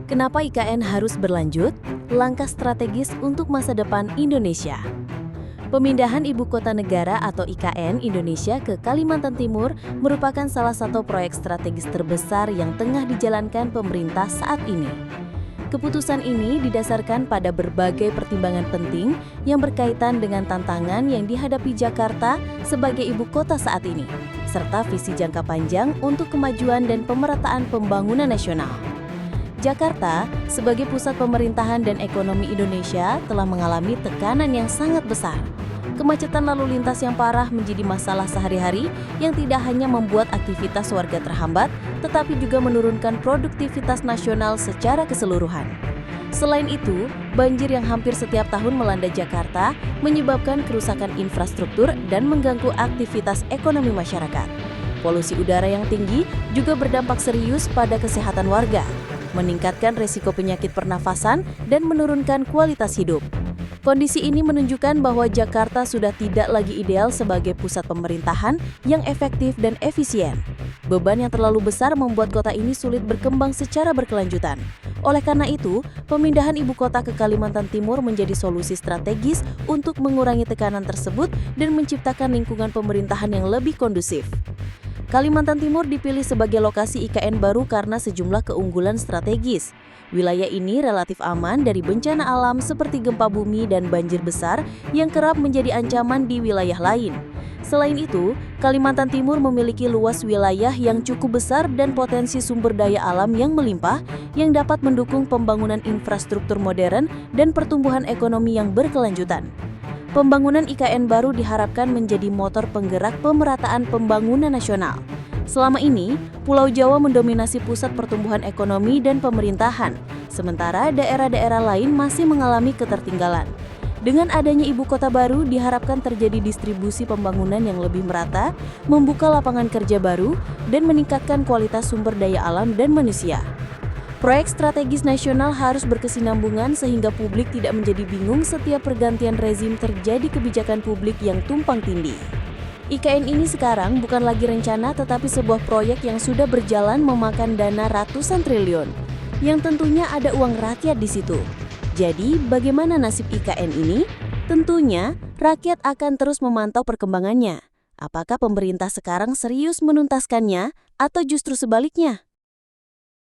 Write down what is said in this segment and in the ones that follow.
Kenapa IKN harus berlanjut? Langkah strategis untuk masa depan Indonesia. Pemindahan Ibu Kota Negara atau IKN Indonesia ke Kalimantan Timur merupakan salah satu proyek strategis terbesar yang tengah dijalankan pemerintah saat ini. Keputusan ini didasarkan pada berbagai pertimbangan penting yang berkaitan dengan tantangan yang dihadapi Jakarta sebagai ibu kota saat ini, serta visi jangka panjang untuk kemajuan dan pemerataan pembangunan nasional. Jakarta, sebagai pusat pemerintahan dan ekonomi Indonesia, telah mengalami tekanan yang sangat besar. Kemacetan lalu lintas yang parah menjadi masalah sehari-hari yang tidak hanya membuat aktivitas warga terhambat, tetapi juga menurunkan produktivitas nasional secara keseluruhan. Selain itu, banjir yang hampir setiap tahun melanda Jakarta menyebabkan kerusakan infrastruktur dan mengganggu aktivitas ekonomi masyarakat. Polusi udara yang tinggi juga berdampak serius pada kesehatan warga, meningkatkan risiko penyakit pernafasan dan menurunkan kualitas hidup. Kondisi ini menunjukkan bahwa Jakarta sudah tidak lagi ideal sebagai pusat pemerintahan yang efektif dan efisien. Beban yang terlalu besar membuat kota ini sulit berkembang secara berkelanjutan. Oleh karena itu, pemindahan ibu kota ke Kalimantan Timur menjadi solusi strategis untuk mengurangi tekanan tersebut dan menciptakan lingkungan pemerintahan yang lebih kondusif. Kalimantan Timur dipilih sebagai lokasi IKN baru karena sejumlah keunggulan strategis. Wilayah ini relatif aman dari bencana alam seperti gempa bumi dan banjir besar yang kerap menjadi ancaman di wilayah lain. Selain itu, Kalimantan Timur memiliki luas wilayah yang cukup besar dan potensi sumber daya alam yang melimpah yang dapat mendukung pembangunan infrastruktur modern dan pertumbuhan ekonomi yang berkelanjutan. Pembangunan IKN baru diharapkan menjadi motor penggerak pemerataan pembangunan nasional. Selama ini, Pulau Jawa mendominasi pusat pertumbuhan ekonomi dan pemerintahan, sementara daerah-daerah lain masih mengalami ketertinggalan. Dengan adanya ibu kota baru, diharapkan terjadi distribusi pembangunan yang lebih merata, membuka lapangan kerja baru, dan meningkatkan kualitas sumber daya alam dan manusia. Proyek strategis nasional harus berkesinambungan sehingga publik tidak menjadi bingung setiap pergantian rezim terjadi kebijakan publik yang tumpang tindih. IKN ini sekarang bukan lagi rencana tetapi sebuah proyek yang sudah berjalan memakan dana ratusan triliun, yang tentunya ada uang rakyat di situ. Jadi, bagaimana nasib IKN ini? Tentunya, rakyat akan terus memantau perkembangannya. Apakah pemerintah sekarang serius menuntaskannya atau justru sebaliknya?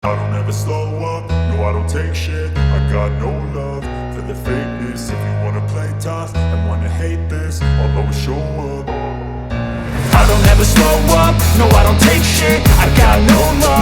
I don't ever slow up, no I don't take shit. I got no love for the fakeness. If you wanna play tough and wanna hate this, I'll always show up. I don't ever slow up, no I don't take shit. I got no love